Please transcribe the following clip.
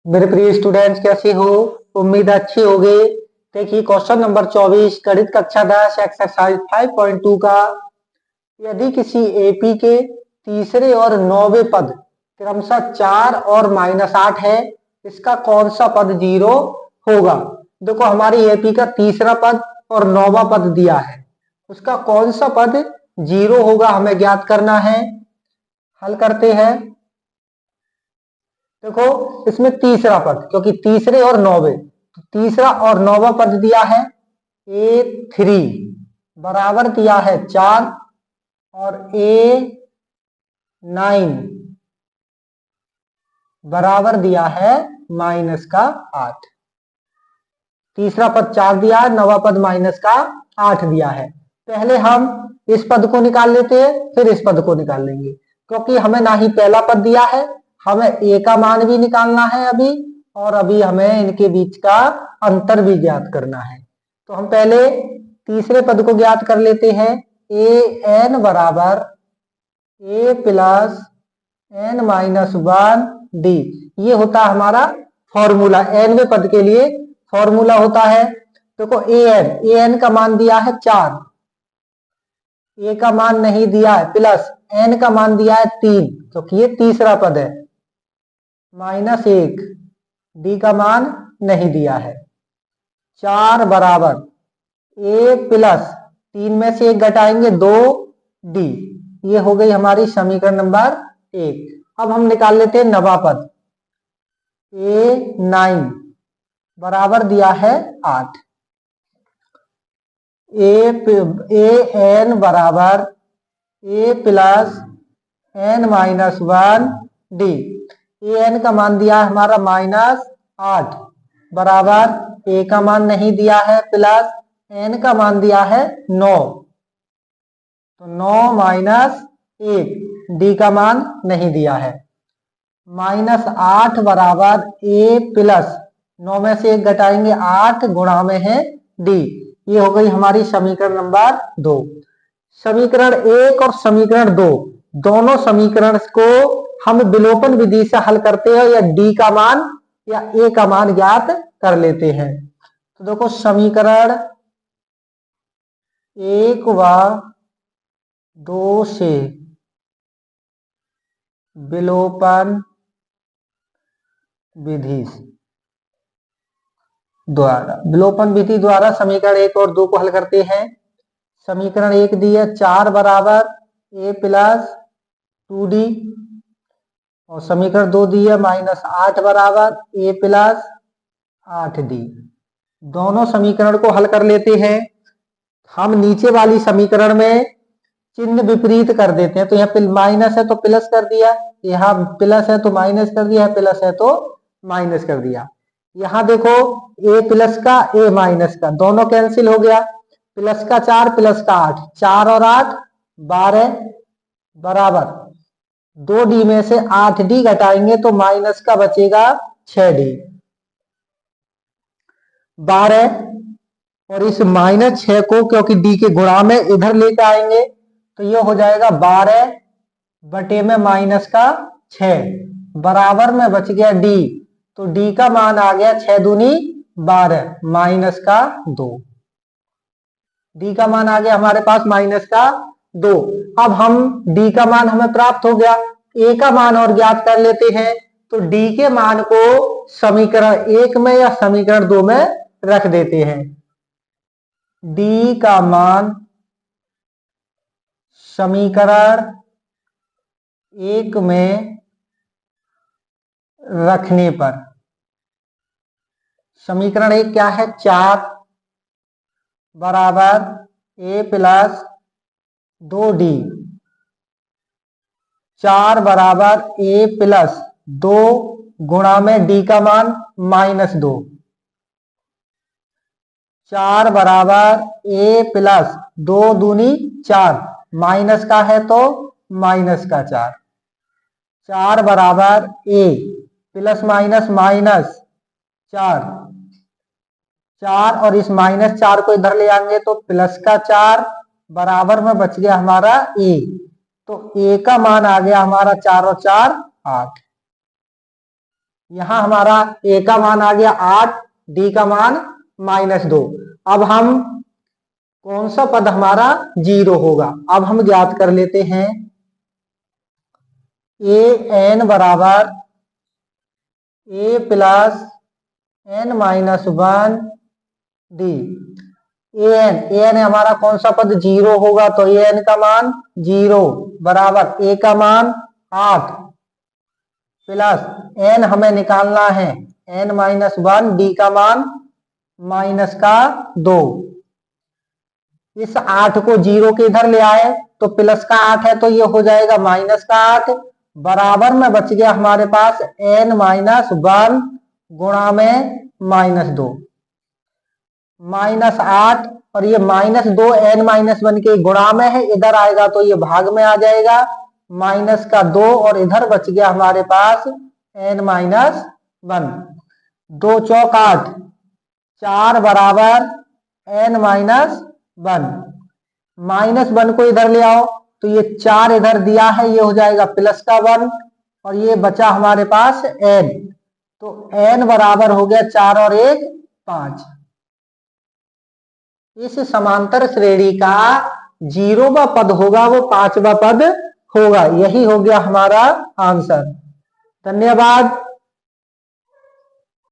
मेरे प्रिय स्टूडेंट्स, कैसे हो? उम्मीद अच्छी होगी। देखिए क्वेश्चन नंबर 24 गणित कक्षा 10 एक्सरसाइज 5.2 का। यदि किसी एपी के तीसरे और नौवें पद क्रमशः 4 और -8 है, इसका कौन सा पद 0 होगा? देखो, हमारी एपी का तीसरा पद और नौवां पद दिया है, उसका कौन सा पद 0 होगा हमें ज्ञात करना है। हल करते हैं। देखो, इसमें तीसरा पद, क्योंकि तीसरे और नौवे, तो तीसरा और नौवा पद दिया है A3 बराबर दिया है 4 और A9 बराबर दिया है -8। तीसरा पद 4 दिया है, नौवा पद -8 दिया है। पहले हम इस पद को निकाल लेते हैं, फिर इस पद को निकाल लेंगे, क्योंकि हमें ना ही पहला पद दिया है, हमें ए का मान भी निकालना है अभी, और अभी हमें इनके बीच का अंतर भी ज्ञात करना है। तो हम पहले तीसरे पद को ज्ञात कर लेते हैं। an बराबर a प्लस n-1d, ये होता है हमारा फॉर्मूला। nवें पद के लिए फॉर्मूला होता है। देखो, an का मान दिया है 4, ए का मान नहीं दिया है, प्लस n का मान दिया है 3, क्योंकि ये तीसरा पद है, -1, डी का मान नहीं दिया है। 4 बराबर a प्लस 3 में से 1 घटाएंगे 2d, ये हो गई हमारी समीकरण नंबर 1। अब हम निकाल लेते हैं नवा पद। A9 बराबर दिया है 8। an बराबर a प्लस n-1d, an का मान दिया है हमारा -8 बराबर a का मान नहीं दिया है, प्लस n का मान दिया है 9, तो 9 - 1, d का मान नहीं दिया है। -8 बराबर a प्लस 9 में से 1 घटाएंगे 8 गुणा में है d, ये हो गई हमारी समीकरण नंबर 2। समीकरण 1 और समीकरण 2 दोनों समीकरण को हम विलोपन विधि से हल करते हैं, या d का मान या a का मान ज्ञात कर लेते हैं। तो देखो, समीकरण 1 व 2 से विलोपन विधि द्वारा समीकरण 1 और 2 को हल करते हैं। समीकरण 1 दिया 4 बराबर a प्लस 2d, और समीकरण 2 दिया -8 बराबर a प्लस 8d। दोनों समीकरण को हल कर लेते हैं। हम नीचे वाली समीकरण में चिन्ह विपरीत कर देते हैं, तो यहाँ माइनस है तो प्लस कर दिया, यहाँ प्लस है तो माइनस कर दिया, प्लस है तो माइनस कर दिया। यहाँ देखो, a प्लस का a माइनस का दोनों कैंसिल हो गया, प्लस का 4 प्लस का 8, 4 और 8 12 बराबर 2d में से 8d घटाएंगे तो माइनस का बचेगा 6d। 12 और इस -6 को, क्योंकि d के गुणा में इधर लेकर आएंगे, तो ये हो जाएगा 12 बटे में -6 बराबर में बच गया d, तो d का मान आ गया 6 दूनी 12 -2, d का मान आ गया हमारे पास -2। अब हम d का मान हमें प्राप्त हो गया, a का मान और ज्ञात कर लेते हैं। तो d के मान को समीकरण 1 में या समीकरण 2 में रख देते हैं। d का मान समीकरण 1 में रखने पर, समीकरण 1 क्या है? 4 बराबर a प्लस 2d, 4 बराबर a प्लस 2 गुणा में d का मान -2, 4 बराबर a प्लस 2 दूनी 4, माइनस का है तो माइनस का 4, 4 बराबर a प्लस माइनस -4, 4 और इस -4 को इधर ले आएंगे तो प्लस का 4 बराबर में बच गया हमारा a, तो a का मान आ गया हमारा 4 और 4 8। यहाँ हमारा ए का मान आ गया 8, डी का मान -2। अब हम कौन सा पद हमारा 0 होगा, अब हम ज्ञात कर लेते हैं। ए एन बराबर ए plus n -1 D. A N हमारा कौन सा पद 0 होगा, तो ए एन का मान 0 बराबर ए का मान 8 प्लस n हमें निकालना है n-1, डी का मान -2। इस 8 को 0 के इधर ले आए तो प्लस का 8 है तो ये हो जाएगा -8 बराबर में बच गया हमारे पास n-1 गुणा में -2। -8 और ये -2 n-1 के गुणा में है, इधर आएगा तो ये भाग में आ जाएगा, -2 और इधर बच गया हमारे पास n-1। 2 चौक 8, 4 बराबर n-1। -1 को इधर ले आओ तो ये 4 इधर दिया है, ये हो जाएगा प्लस का 1 और ये बचा हमारे पास n, तो n बराबर हो गया 4 और 1 5। इस समांतर श्रेणी का 0वां पद होगा वो 5वां पद होगा। यही हो गया हमारा आंसर। धन्यवाद।